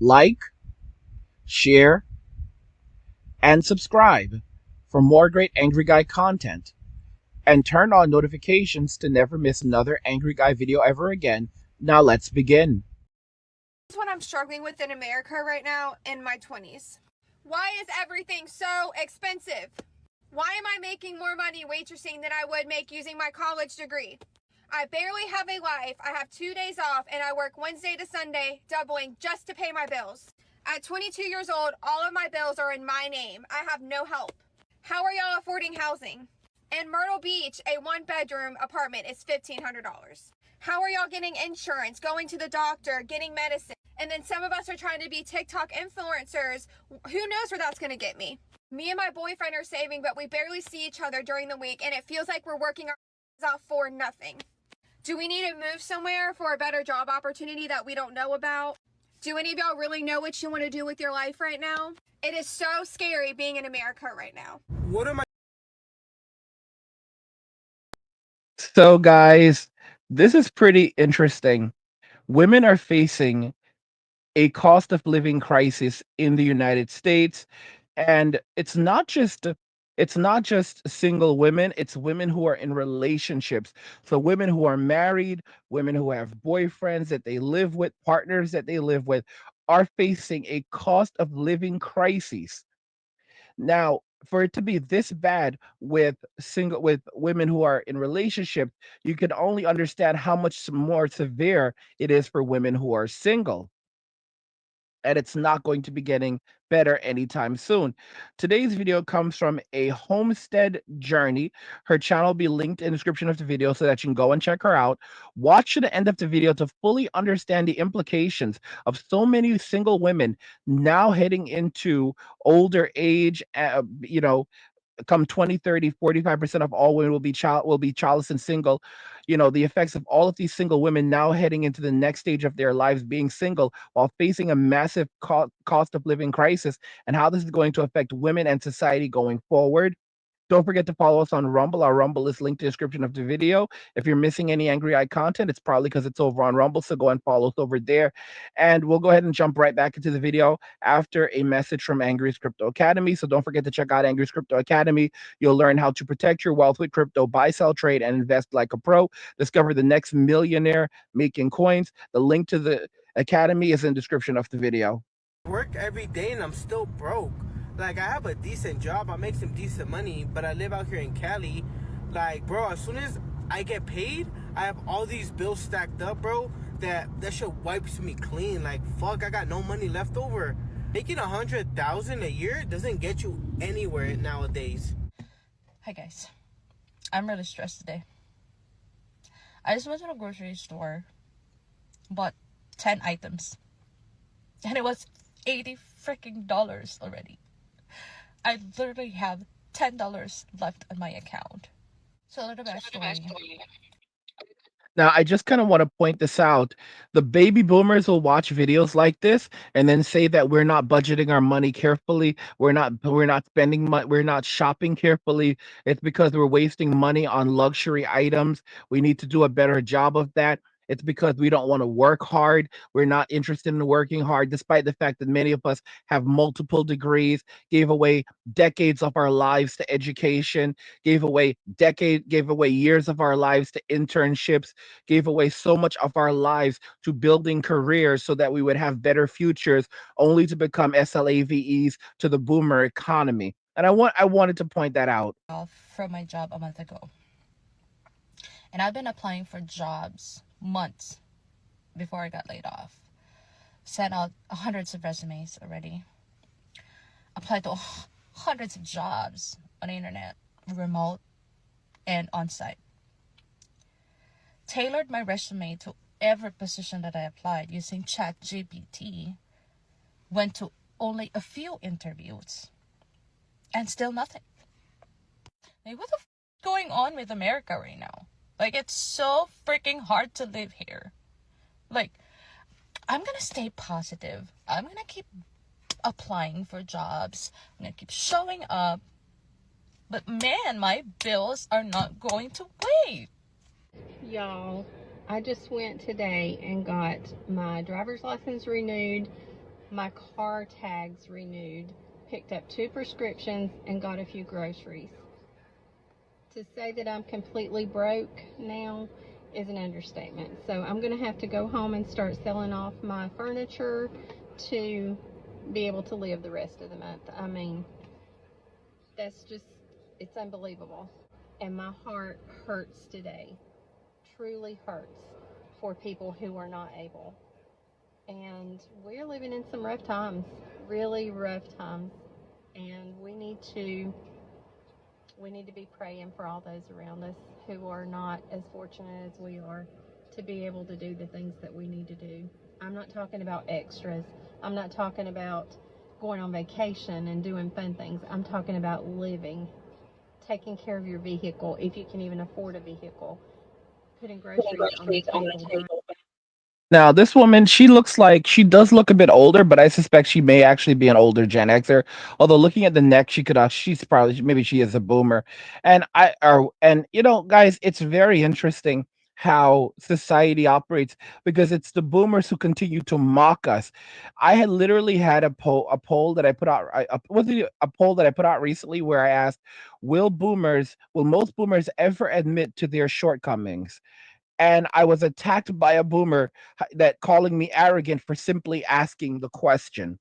like, share, and subscribe for more great Angry Guy content. And turn on notifications to never miss another Angry Guy video ever again. Now let's begin. This is what I'm struggling with in America right now in my 20s. Why is everything so expensive? Why am I making more money waitressing than I would make using my college degree? I barely have a life. I have 2 days off and I work Wednesday to Sunday, doubling just to pay my bills. At 22 years old, all of my bills are in my name. I have no help. How are y'all affording housing? In Myrtle Beach, a 1-bedroom apartment is $1,500. How are y'all getting insurance, going to the doctor, getting medicine? And then some of us are trying to be TikTok influencers. Who knows where that's going to get me? Me and my boyfriend are saving, but we barely see each other during the week, and it feels like we're working our off for nothing. Do we need to move somewhere for a better job opportunity that we don't know about? Do any of y'all really know what you want to do with your life right now? It is so scary being in America right now. What am I? So, guys, this is pretty interesting. Women are facing a cost of living crisis in the United States, and it's not just single women, it's women who are in relationships. So women who are married, women who have boyfriends that they live with, partners that they live with, are facing a cost of living crisis. Now, for it to be this bad with women who are in relationships, you can only understand how much more severe it is for women who are single, and it's not going to be getting better anytime soon. Today's video comes from a homestead journey. Her channel will be linked in the description of the video so that you can go and check her out. Watch to the end of the video to fully understand the implications of so many single women now heading into older age, come 20, 30, 45% of all women will be childless and single. The effects of all of these single women now heading into the next stage of their lives being single while facing a massive cost of living crisis, and how this is going to affect women and society going forward. Don't forget to follow us on Rumble. Our Rumble is linked in the description of the video. If you're missing any Angry Eye content, it's probably because it's over on Rumble. So go and follow us over there. And we'll go ahead and jump right back into the video after a message from Angry's Crypto Academy. So don't forget to check out Angry's Crypto Academy. You'll learn how to protect your wealth with crypto, buy, sell, trade, and invest like a pro. Discover the next millionaire making coins. The link to the Academy is in the description of the video. Work every day and I'm still broke. Like, I have a decent job, I make some decent money, but I live out here in Cali. Like, bro, as soon as I get paid, I have all these bills stacked up, bro, that shit wipes me clean. Like, fuck, I got no money left over. Making 100,000 a year doesn't get you anywhere nowadays. Hi guys, I'm really stressed today. I just went to the grocery store, bought 10 items, and it was $80 freaking already. I literally have $10 left on my account. So a little backstory. Now, I just kind of want to point this out. The baby boomers will watch videos like this and then say that we're not budgeting our money carefully. We're not spending money. We're not shopping carefully. It's because we're wasting money on luxury items. We need to do a better job of that. It's because we don't want to work hard. We're not interested in working hard, despite the fact that many of us have multiple degrees, gave away decades of our lives to education, gave away years of our lives to internships, gave away so much of our lives to building careers so that we would have better futures, only to become SLAVEs to the boomer economy. And I wanted to point that out. Off from my job a month ago. And I've been applying for jobs months before I got laid off. Sent out hundreds of resumes already. Applied to hundreds of jobs on the internet, remote and on-site. Tailored my resume to every position that I applied using ChatGPT. Went to only a few interviews. And still nothing. Like, what the f is going on with America right now? Like, it's so freaking hard to live here. Like, I'm gonna stay positive. I'm gonna keep applying for jobs. I'm gonna keep showing up. But man, my bills are not going to wait. Y'all, I just went today and got my driver's license renewed, my car tags renewed, picked up 2 prescriptions, and got a few groceries. To say that I'm completely broke now is an understatement. So I'm going to have to go home and start selling off my furniture to be able to live the rest of the month. I mean, that's just, it's unbelievable. And my heart hurts today, truly hurts for people who are not able. And we're living in some rough times, really rough times. And we need to be praying for all those around us who are not as fortunate as we are to be able to do the things that we need to do. I'm not talking about extras. I'm not talking about going on vacation and doing fun things. I'm talking about living, taking care of your vehicle if you can even afford a vehicle, putting groceries on the table. Now, this woman, she looks like she does look a bit older, but I suspect she may actually be an older Gen Xer. Although looking at the neck, she could she's probably maybe she is a boomer. And guys, it's very interesting how society operates because it's the boomers who continue to mock us. I had literally had a poll that I put out was it a poll that I put out recently where I asked, will most boomers ever admit to their shortcomings? And I was attacked by a boomer that calling me arrogant for simply asking the question.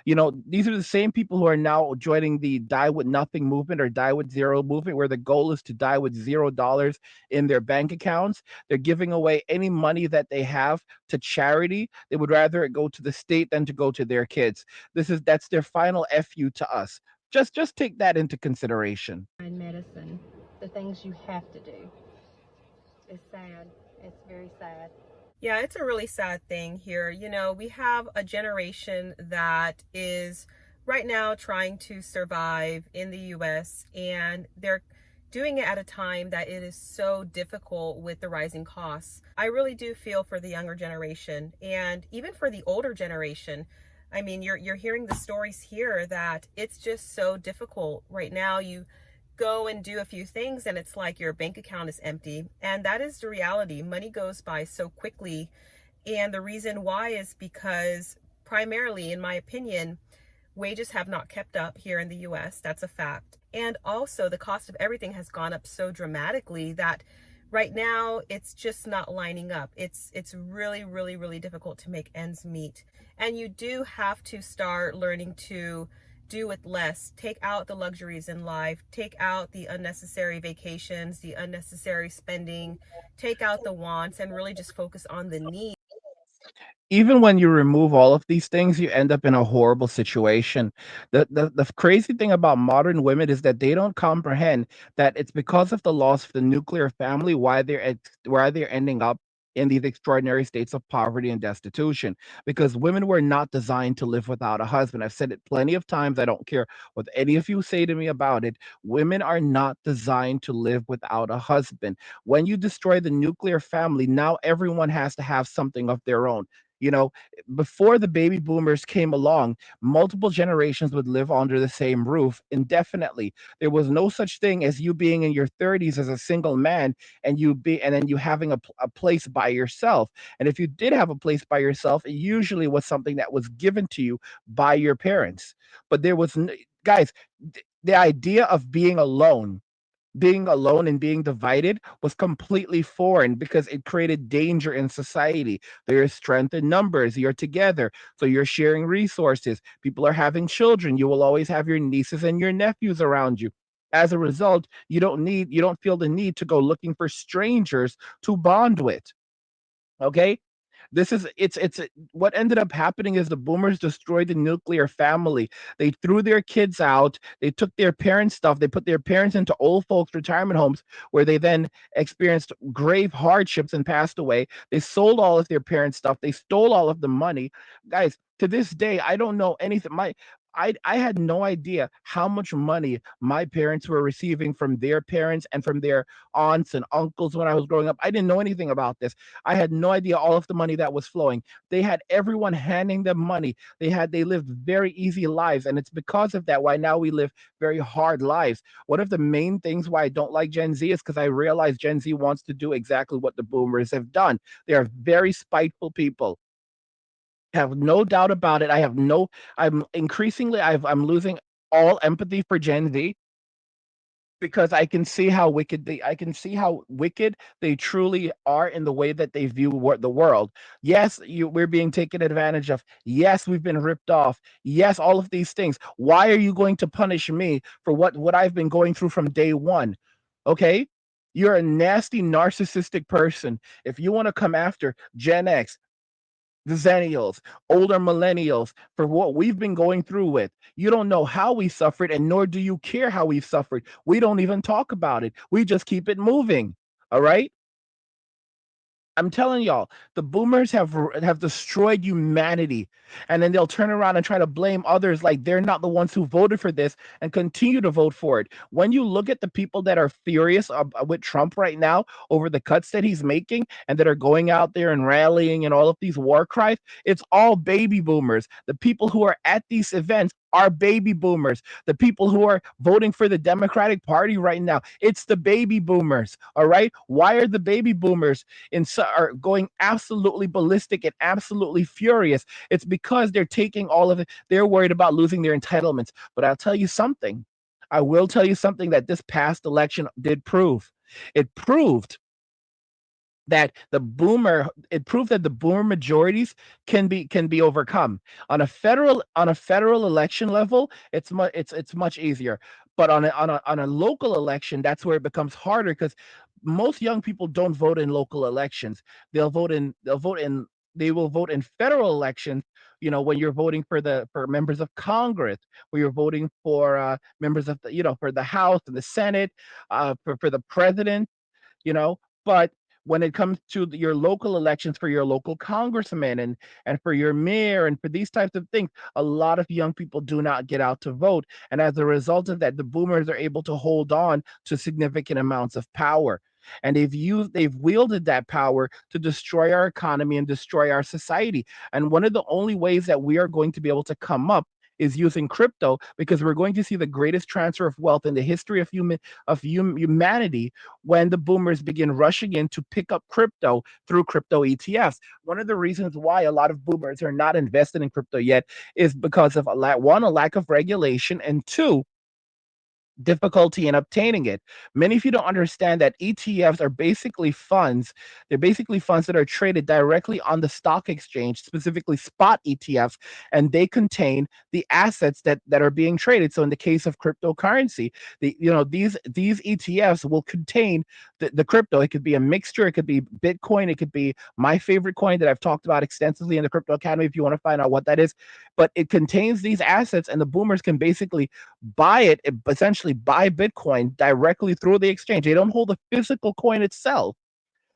These are the same people who are now joining the die with nothing movement or die with zero movement, where the goal is to die with $0 in their bank accounts. They're giving away any money that they have to charity. They would rather it go to the state than to go to their kids. That's their final fu to us. Just take that into consideration. And medicine, the things you have to do. It's sad. It's very sad. Yeah, it's a really sad thing here. We have a generation that is right now trying to survive in the US, and they're doing it at a time that it is so difficult with the rising costs. I really do feel for the younger generation and even for the older generation. I mean, you're hearing the stories here that it's just so difficult right now. You go and do a few things and it's like your bank account is empty, and that is the reality. Money goes by so quickly, and the reason why is because, primarily in my opinion, wages have not kept up here in the US. That's a fact. And also the cost of everything has gone up so dramatically that right now it's just not lining up. It's really, really, really difficult to make ends meet, and you do have to start learning to do with less. Take out the luxuries in life, take out the unnecessary vacations, the unnecessary spending, take out the wants, and really just focus on the needs. Even when you remove all of these things, you end up in a horrible situation. The crazy thing about modern women is that they don't comprehend that it's because of the loss of the nuclear family why they're ending up in these extraordinary states of poverty and destitution. Because women were not designed to live without a husband. I've said it plenty of times. I don't care what any of you say to me about it. Women are not designed to live without a husband. When you destroy the nuclear family, now everyone has to have something of their own. You know, Before the baby boomers came along, multiple generations would live under the same roof indefinitely. There was no such thing as you being in your 30s as a single man and then you having a place by yourself. And if you did have a place by yourself, it usually was something that was given to you by your parents. But guys, the idea of being alone and being divided was completely foreign because it created danger in society. There is strength in numbers. You're together, so you're sharing resources. People are having children. You will always have your nieces and your nephews around you. As a result, you don't feel the need to go looking for strangers to bond with. Okay, this is it's what ended up happening is the boomers destroyed the nuclear family. They threw their kids out. They took their parents' stuff. They put their parents into old folks retirement homes where they then experienced grave hardships and passed away. They sold all of their parents' stuff. They stole all of the money. Guys, to this day, I don't know anything. I had no idea how much money my parents were receiving from their parents and from their aunts and uncles when I was growing up. I didn't know anything about this. I had no idea all of the money that was flowing. They had everyone handing them money. They lived very easy lives, and it's because of that why now we live very hard lives. One of the main things why I don't like Gen Z is because I realize Gen Z wants to do exactly what the boomers have done. They are very spiteful people. Have no doubt about it. I'm increasingly, I'm losing all empathy for Gen Z because I can see how wicked they truly are in the way that they view the world. Yes, we're being taken advantage of. Yes, we've been ripped off. Yes, all of these things. Why are you going to punish me for what I've been going through from day one? Okay? You're a nasty narcissistic person. If you want to come after Gen X, the Zennials, older millennials, for what we've been going through with. You don't know how we suffered, and nor do you care how we suffered. We don't even talk about it. We just keep it moving. All right. I'm telling y'all, the boomers have destroyed humanity, and then they'll turn around and try to blame others like they're not the ones who voted for this and continue to vote for it. When you look at the people that are furious with Trump right now over the cuts that he's making and that are going out there and rallying and all of these war cries, it's all baby boomers. The people who are at these events are baby boomers. The people who are voting for the Democratic Party right now, it's the baby boomers. All right. Why are the baby boomers are going absolutely ballistic and absolutely furious? It's because they're taking all of it. They're worried about losing their entitlements. But I'll tell you something. I will tell you something that this past election did prove. It proved that it proved that the boomer majorities can be overcome on a federal election level. It's much easier, but on a local election, that's where it becomes harder because most young people don't vote in local elections. They will vote in federal elections, when you're voting for members of Congress, where you're voting for members of for the House and the Senate, for the president, you know but when it comes to your local elections for your local congressman and for your mayor and for these types of things, a lot of young people do not get out to vote, and as a result of that, the boomers are able to hold on to significant amounts of power, and they've wielded that power to destroy our economy and destroy our society. And one of the only ways that we are going to be able to come up is using crypto, because we're going to see the greatest transfer of wealth in the history of humanity when the boomers begin rushing in to pick up crypto through crypto ETFs. One of the reasons why a lot of boomers are not invested in crypto yet is because of a lack of regulation, and two, difficulty in obtaining it. Many of you don't understand that ETFs are basically funds. They're basically funds that are traded directly on the stock exchange, specifically spot ETFs, and they contain the assets that are being traded. So in the case of cryptocurrency, these ETFs will contain the crypto. It could be a mixture, it could be Bitcoin, it could be my favorite coin that I've talked about extensively in the Crypto Academy if you want to find out what that is. But it contains these assets, and the boomers can basically essentially buy Bitcoin directly through the exchange. They don't hold the physical coin itself.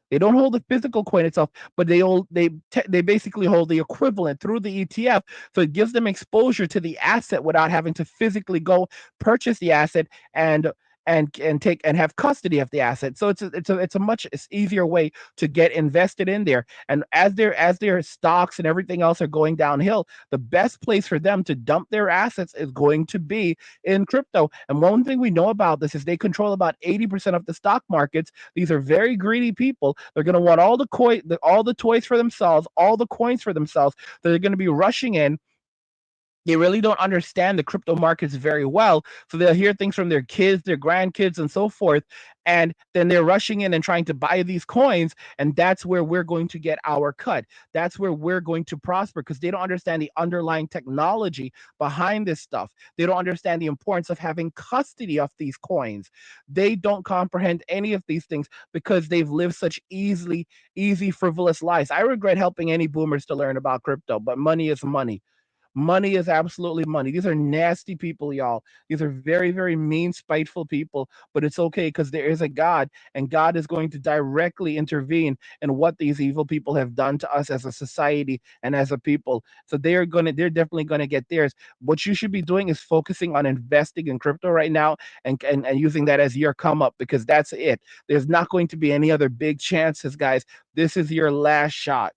They don't hold the physical coin itself, but they basically hold the equivalent through the ETF. So it gives them exposure to the asset without having to physically go purchase the asset and take and have custody of the asset. So it's a much easier way to get invested in there. And as their stocks and everything else are going downhill, the best place for them to dump their assets is going to be in crypto. And one thing we know about this is they control about 80% of the stock markets. These are very greedy people. They're going to want all the toys for themselves, all the coins for themselves. They're going to be rushing in. They really don't understand the crypto markets very well. So they'll hear things from their kids, their grandkids, and so forth. And then they're rushing in and trying to buy these coins. And that's where we're going to get our cut. That's where we're going to prosper, because they don't understand the underlying technology behind this stuff. They don't understand the importance of having custody of these coins. They don't comprehend any of these things because they've lived such easy, frivolous lives. I regret helping any boomers to learn about crypto, but money is money. Money is absolutely money. These are nasty people, y'all. These are very, very mean, spiteful people, but it's okay because there is a God, and God is going to directly intervene in what these evil people have done to us as a society and as a people. So they're definitely gonna get theirs. What you should be doing is focusing on investing in crypto right now, and using that as your come up, because that's it. There's not going to be any other big chances, guys. This is your last shot.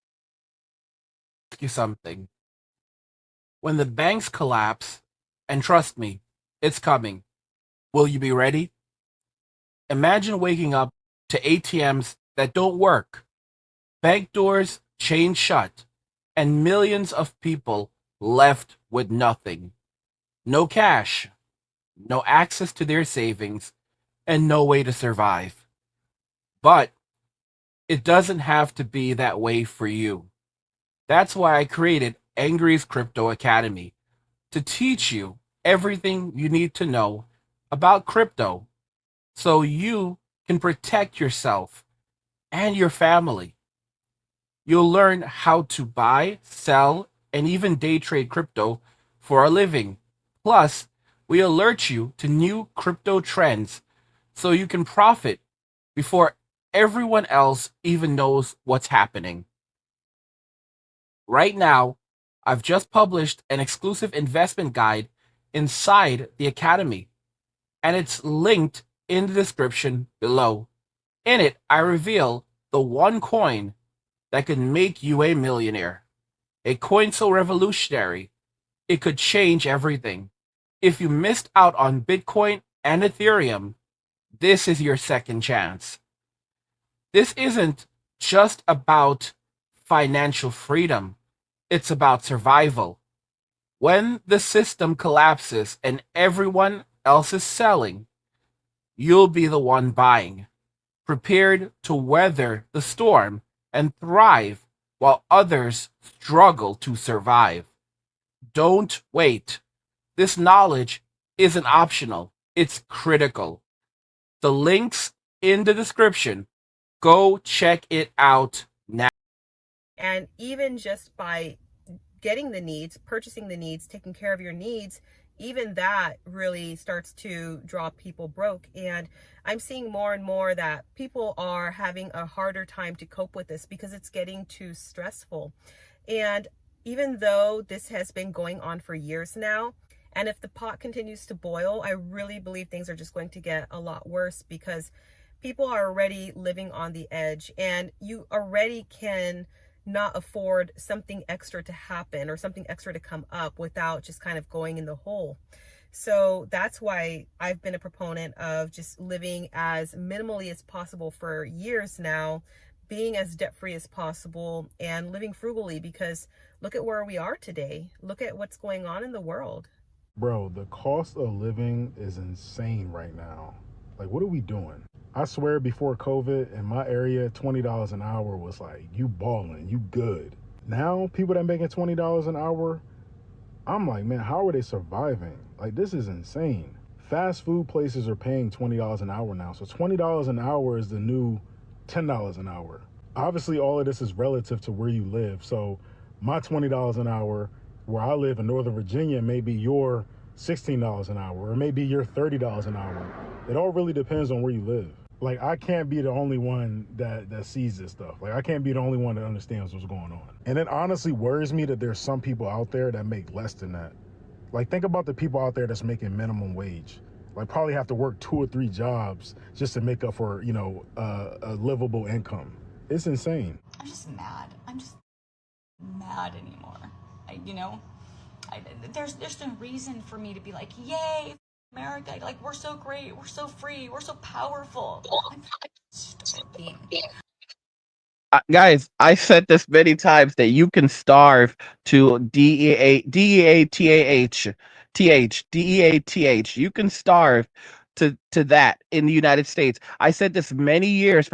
Ask you something. When the banks collapse, and trust me, it's coming, will you be ready? Imagine waking up to ATMs that don't work, bank doors chained shut, and millions of people left with nothing. No cash, no access to their savings, and no way to survive. But it doesn't have to be that way for you. That's why I created Angry's Crypto Academy to teach you everything you need to know about crypto so you can protect yourself and your family. You'll learn how to buy, sell, and even day trade crypto for a living. Plus, we alert you to new crypto trends so you can profit before everyone else even knows what's happening. Right now, I've just published an exclusive investment guide inside the Academy, and it's linked in the description below. In it, I reveal the one coin that could make you a millionaire. A coin so revolutionary, it could change everything. If you missed out on Bitcoin and Ethereum, this is your second chance. This isn't just about financial freedom, it's about survival. When the system collapses and everyone else is selling, you'll be the one buying, prepared to weather the storm and thrive while others struggle to survive. Don't wait. This knowledge isn't optional, it's critical. The links in the description. Go check it out now. And even just by getting the needs, purchasing the needs, taking care of your needs, even that really starts to draw people broke. And I'm seeing more and more that people are having a harder time to cope with this because it's getting too stressful. And even though this has been going on for years now, and if the pot continues to boil, I really believe things are just going to get a lot worse because people are already living on the edge, and you already can not afford something extra to happen or something extra to come up without just kind of going in the hole. So that's why I've been a proponent of just living as minimally as possible for years now, being as debt-free as possible and living frugally, because look at where we are today. Look at what's going on in the world. Bro, the cost of living is insane right now. Like, what are we doing? I swear before COVID in my area, $20 an hour was like, you balling, you good. Now, people that making $20 an hour, I'm like, man, how are they surviving? Like, this is insane. Fast food places are paying $20 an hour now. So $20 an hour is the new $10 an hour. Obviously, all of this is relative to where you live. So my $20 an hour where I live in Northern Virginia may be your $16 an hour, or maybe your $30 an hour. It all really depends on where you live. Like, I can't be the only one that sees this stuff. Like, I can't be the only one that understands what's going on. And it honestly worries me that there's some people out there that make less than that. Like, think about the people out there that's making minimum wage. Like, probably have to work 2 or 3 jobs just to make up for, a livable income. It's insane. I'm just mad. I'm just mad anymore. There's no reason for me to be like, yay, America, like, we're so great, we're so free, we're so powerful. I'm starving. Guys, I said this many times that you can starve to death. You can starve to that in the United States. I said this for many years,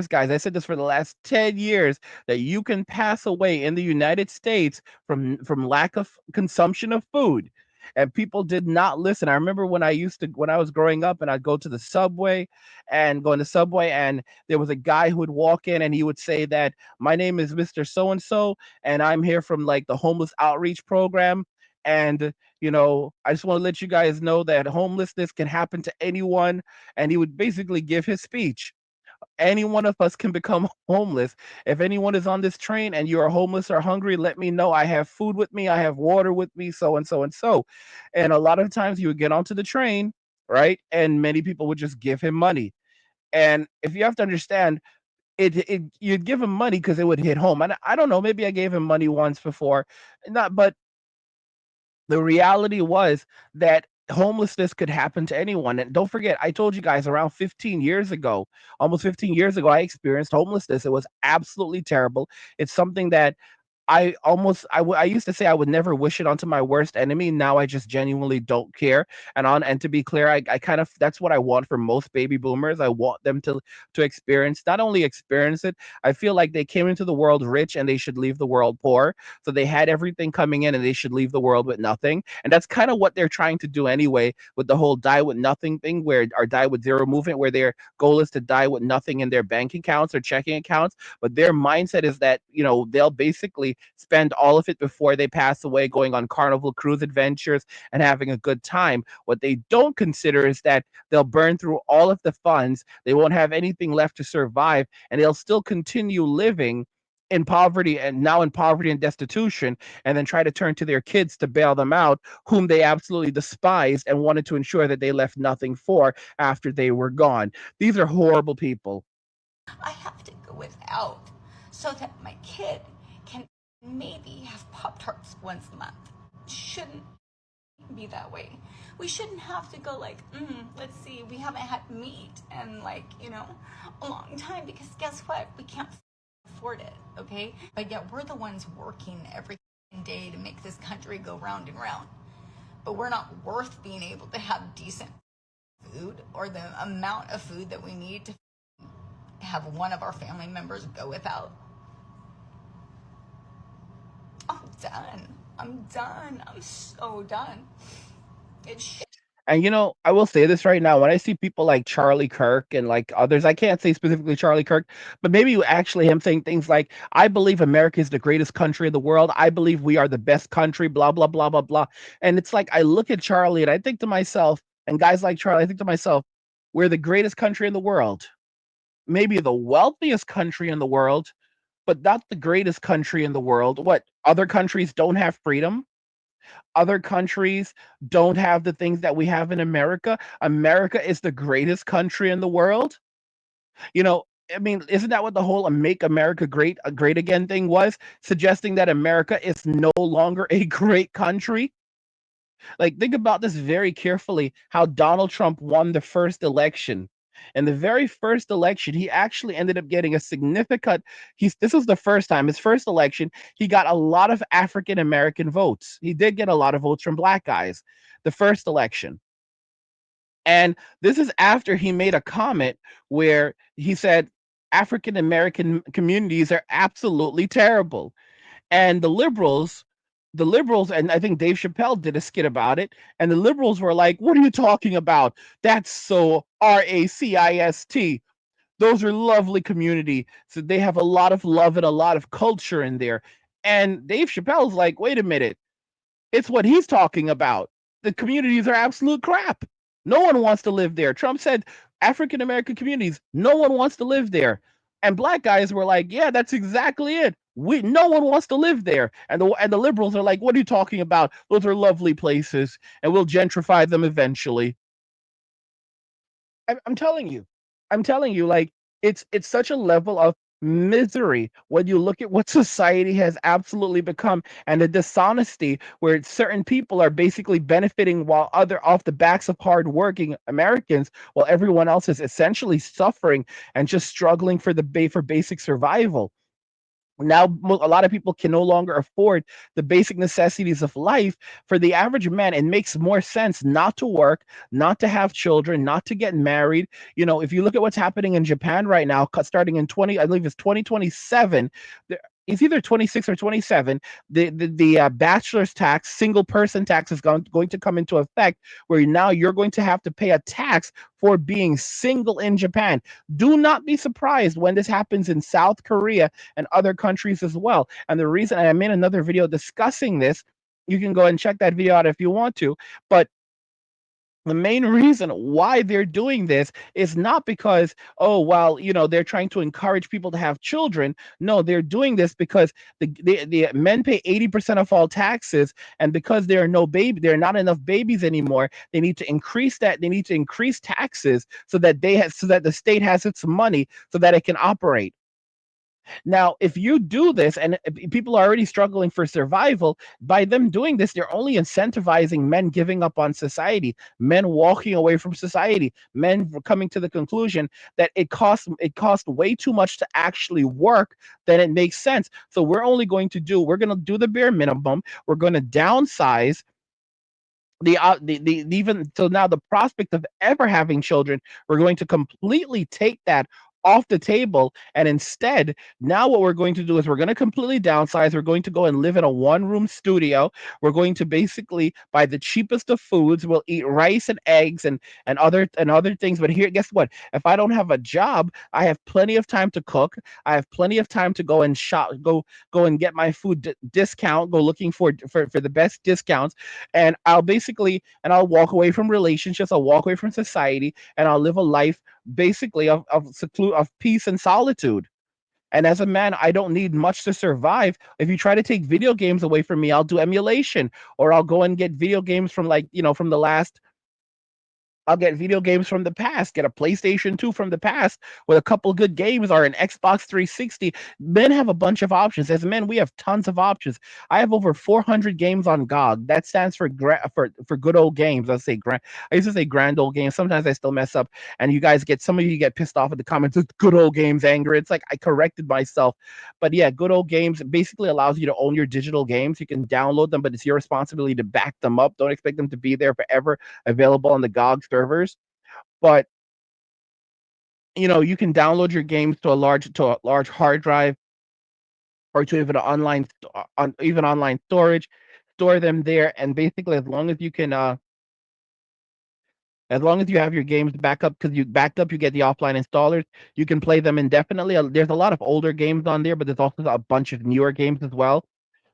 guys. I said this for the last 10 years that you can pass away in the United States from lack of consumption of food. And people did not listen. I remember when I was growing up and I'd go to the subway and go in the subway and there was a guy who would walk in and he would say that my name is Mr. So and so and I'm here from like the homeless outreach program, and I just want to let you guys know that homelessness can happen to anyone. And he would basically give his speech. Any one of us can become homeless. If anyone is on this train and you are homeless or hungry, let me know. I have food with me, I have water with me, so and so and so. And a lot of times you would get onto the train, right? And many people would just give him money. And if you have to understand, it you'd give him money because it would hit home. And I don't know, maybe I gave him money once before, not, but the reality was that homelessness could happen to anyone. And don't forget, I told you guys around 15 years ago, almost 15 years ago, I experienced homelessness. It was absolutely terrible. It's something that I used to say I would never wish it onto my worst enemy. Now I just genuinely don't care. And to be clear, I kind of that's what I want for most baby boomers. I want them to experience, not only experience it. I feel like they came into the world rich and they should leave the world poor. So they had everything coming in and they should leave the world with nothing. And that's kind of what they're trying to do anyway with the whole die with nothing thing, where or die with zero movement, where their goal is to die with nothing in their bank accounts or checking accounts. But their mindset is that, they'll basically spend all of it before they pass away going on Carnival cruise adventures and having a good time. What they don't consider is that they'll burn through all of the funds, they won't have anything left to survive, and they'll still continue living in poverty, and now in poverty and destitution, and then try to turn to their kids to bail them out, whom they absolutely despised and wanted to ensure that they left nothing for after they were gone. These are horrible people. I have to go without so that my kid can maybe have Pop Tarts once a month. Shouldn't be that way. We shouldn't have to go like, let's see, we haven't had meat in a long time, because guess what? We can't afford it, okay? But yet we're the ones working every day to make this country go round and round. But we're not worth being able to have decent food, or the amount of food that we need to have one of our family members go without. I'm done. I'm so done. And I will say this right now: when I see people like Charlie Kirk and like others, I can't say specifically Charlie Kirk, but maybe actually him saying things like, "I believe America is the greatest country in the world. I believe we are the best country." Blah blah blah blah blah. And it's like I look at Charlie and I think to myself, and guys like Charlie, I think to myself, we're the greatest country in the world, maybe the wealthiest country in the world, but not the greatest country in the world. What, other countries don't have freedom? Other countries don't have the things that we have in America. America is the greatest country in the world. You know, I mean, isn't that what the whole "Make America Great Again" thing was? Suggesting that America is no longer a great country. Like, think about this very carefully: how Donald Trump won the first election. In the very first election, he actually ended up getting a significant this was the first time, his first election, he got a lot of African American votes. He did get a lot of votes from black guys the first election. And this is after he made a comment where he said African American communities are absolutely terrible. And the liberals, and I think Dave Chappelle did a skit about it, and the liberals were like, "What are you talking about? That's so racist. Those are lovely community. So they have a lot of love and a lot of culture in there." And Dave Chappelle's like, "Wait a minute. It's what he's talking about. The communities are absolute crap. No one wants to live there." Trump said African American communities, no one wants to live there. And black guys were like, "Yeah, that's exactly it. No one wants to live there." And the liberals are like, "What are you talking about? Those are lovely places, and we'll gentrify them eventually." I'm telling you. I'm telling you, like, it's such a level of misery when you look at what society has absolutely become, and the dishonesty where certain people are basically benefiting while other off the backs of hardworking Americans, while everyone else is essentially suffering and just struggling for basic survival. Now a lot of people can no longer afford the basic necessities of life. For the average man, it makes more sense not to work, not to have children, not to get married. If you look at what's happening in Japan right now, starting in 20, I believe it's 2027, it's either 26 or 27, the bachelor's tax, single person tax, is going to come into effect, where now you're going to have to pay a tax for being single in Japan. Do not be surprised when this happens in South Korea and other countries as well. And the reason, I made another video discussing this, you can go and check that video out if you want to, but the main reason why they're doing this is not because, oh, well, they're trying to encourage people to have children. No, they're doing this because the men pay 80% of all taxes, and because there are not enough babies anymore, they need to increase that. They need to increase taxes so that the state has its money so that it can operate. Now, if you do this, and people are already struggling for survival, by them doing this, they're only incentivizing men giving up on society, men walking away from society, men coming to the conclusion that it costs way too much to actually work than it makes sense. So we're going to do the bare minimum. We're going to downsize the even so now the prospect of ever having children, we're going to completely take that off the table. And instead, now what we're going to do is we're going to completely downsize. We're going to go and live in a one-room studio. We're going to basically buy the cheapest of foods. We'll eat rice and eggs and other things. But here, guess what? If I don't have a job, I have plenty of time to cook. I have plenty of time to go and shop, go and get my food discount, go looking for the best discounts. And I'll walk away from relationships, I'll walk away from society, and I'll live a life basically of peace and solitude. And as a man, I don't need much to survive. If you try to take video games away from me, I'll do emulation, or I'll go and get video games from, like, from the last I'll get video games from the past, get a PlayStation 2 from the past with a couple good games, or an Xbox 360. Men have a bunch of options. As men, we have tons of options. I have over 400 games on GOG. That stands for good old games. I used to say grand old games. Sometimes I still mess up, and some of you get pissed off at the comments. It's good old games, anger. It's like I corrected myself, but yeah, good old games basically allows you to own your digital games. You can download them, but it's your responsibility to back them up. Don't expect them to be there forever available on the GOG servers. But you can download your games to a large hard drive, or to even even online storage, store them there, and basically as long as you have your games back up, because you backed up, you get the offline installers. You can play them indefinitely. There's a lot of older games on there, but there's also a bunch of newer games as well.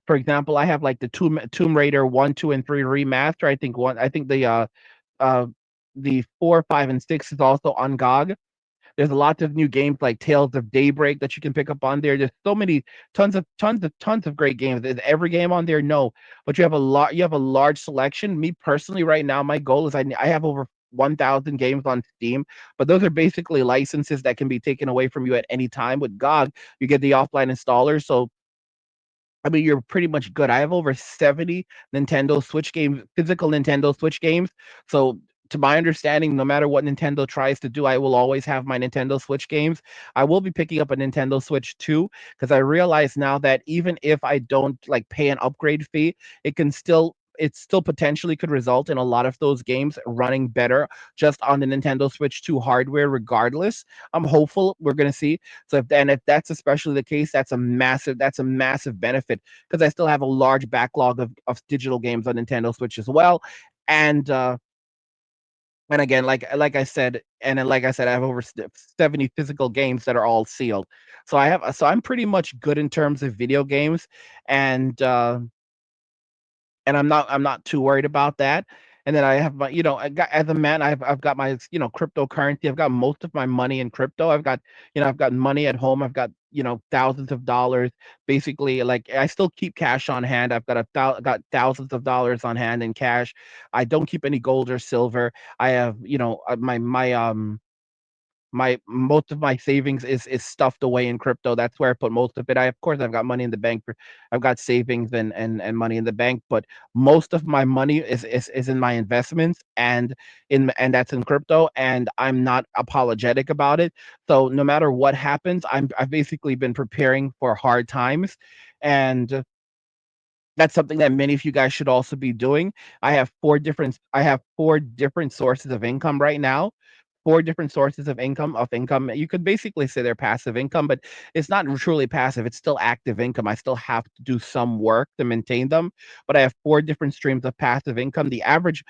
For example, I have like the Tomb Raider 1, 2, and 3 remaster. I think uh the 4, 5, and 6 is also on GOG. There's a lot of new games like Tales of Daybreak that you can pick up on there. There's so many, tons of great games. Is every game on there? No, but You have a large selection. Me personally, right now, my goal is I have over 1,000 games on Steam, but those are basically licenses that can be taken away from you at any time. With GOG, you get the offline installer, so I mean, you're pretty much good. I have over 70 Nintendo Switch games, physical Nintendo Switch games. So, to my understanding, no matter what Nintendo tries to do, I will always have my Nintendo Switch games. I will be picking up a Nintendo Switch too, because I realize now that even if I don't like pay an upgrade fee, it still potentially could result in a lot of those games running better just on the Nintendo Switch 2 hardware, regardless. I'm hopeful we're gonna see. So if that's especially the case, that's a massive benefit, because I still have a large backlog of digital games on Nintendo Switch as well. And again, like I said, I have over 70 physical games that are all sealed. So I'm pretty much good in terms of video games, and I'm not too worried about that. And then I have I got, as a man, I've got my cryptocurrency. I've got most of my money in crypto. I've got money at home. I've got thousands of dollars. Basically, like, I still keep cash on hand. Got thousands of dollars on hand in cash. I don't keep any gold or silver. I have my most of my savings is stuffed away in crypto. That's where I put most of it. Of course, I've got money in the bank. I've got savings and money in the bank, but most of my money is in my investments, and that's in crypto, and I'm not apologetic about it. So no matter what happens, I've basically been preparing for hard times, and that's something that many of you guys should also be doing. I have four different sources of income right now. Four different sources of income. You could basically say they're passive income, but it's not truly passive. It's still active income. I still have to do some work to maintain them, but I have four different streams of passive income. The average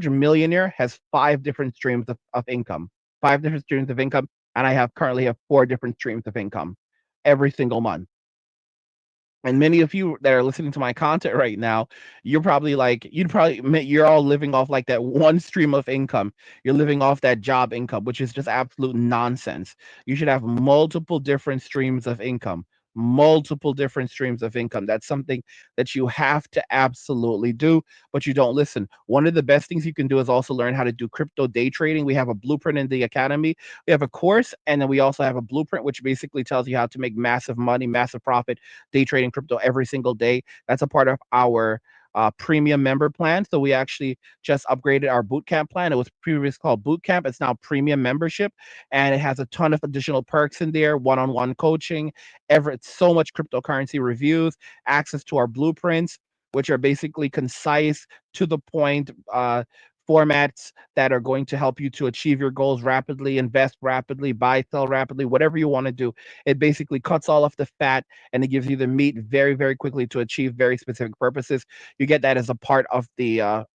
millionaire has five different streams of income. Five different streams of income, and I currently have four different streams of income every single month. And many of you that are listening to my content right now, you're all living off like that one stream of income. You're living off that job income, which is just absolute nonsense. You should have multiple different streams of income, multiple different streams of income. That's something that you have to absolutely do, but you don't listen. One of the best things you can do is also learn how to do crypto day trading. We have a blueprint in the academy. We have a course, and then we also have a blueprint, which basically tells you how to make massive money, massive profit day trading crypto every single day. That's a part of our premium member plan. So we actually just upgraded our bootcamp plan. It was previously called bootcamp. It's now premium membership, and it has a ton of additional perks in there: one-on-one coaching, so much cryptocurrency reviews, access to our blueprints, which are basically concise, to the point formats that are going to help you to achieve your goals rapidly, invest rapidly, buy, sell rapidly, whatever you want to do. It basically cuts all of the fat and it gives you the meat very, very quickly to achieve very specific purposes. You get that as a part of the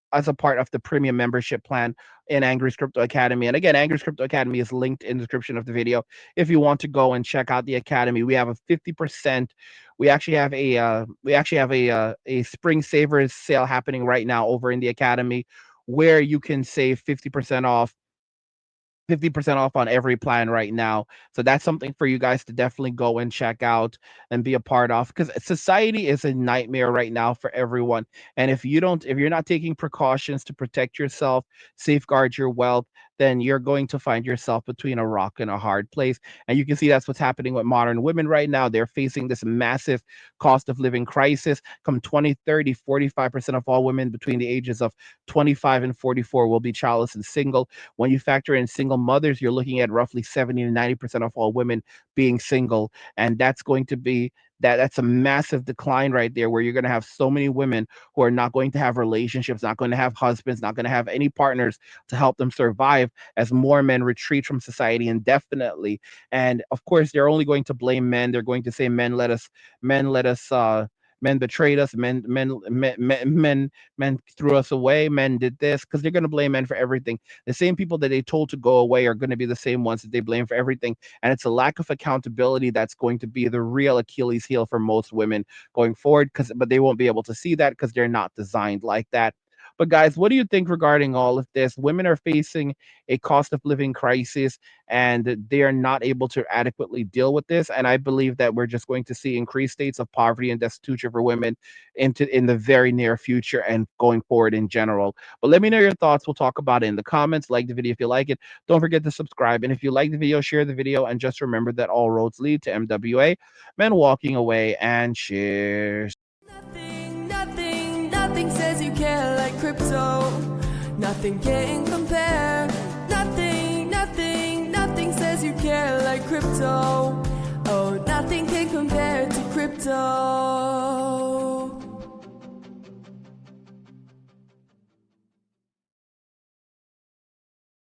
premium membership plan in Angry's Crypto Academy. And again, Angry's Crypto Academy is linked in the description of the video if you want to go and check out the academy. We have a 50%. We actually have a spring savers sale happening right now over in the academy, where you can save 50% off on every plan right now. So that's something for you guys to definitely go and check out and be a part of, because society is a nightmare right now for everyone. And if you're not taking precautions to protect yourself, safeguard your wealth, then you're going to find yourself between a rock and a hard place. And you can see that's what's happening with modern women right now. They're facing this massive cost of living crisis. Come 2030, 45% of all women between the ages of 25 and 44 will be childless and single. When you factor in single mothers, you're looking at roughly 70 to 90% of all women being single. And that's going to be that's a massive decline right there, where you're going to have so many women who are not going to have relationships, not going to have husbands, not going to have any partners to help them survive, as more men retreat from society indefinitely. And of course, they're only going to blame men. They're going to say men betrayed us, men threw us away, men did this, because they're going to blame men for everything. The same people that they told to go away are going to be the same ones that they blame for everything. And it's a lack of accountability that's going to be the real Achilles heel for most women going forward, but they won't be able to see that because they're not designed like that. But guys, what do you think regarding all of this? Women are facing a cost of living crisis, and they are not able to adequately deal with this. And I believe that we're just going to see increased states of poverty and destitution for women in the very near future and going forward in general. But let me know your thoughts. We'll talk about it in the comments. Like the video if you like it. Don't forget to subscribe. And if you like the video, share the video. And just remember that all roads lead to MWA, men walking away, and cheers. Nothing says you care like crypto. Nothing can compare. Nothing says you care like crypto. Oh, nothing can compare to crypto.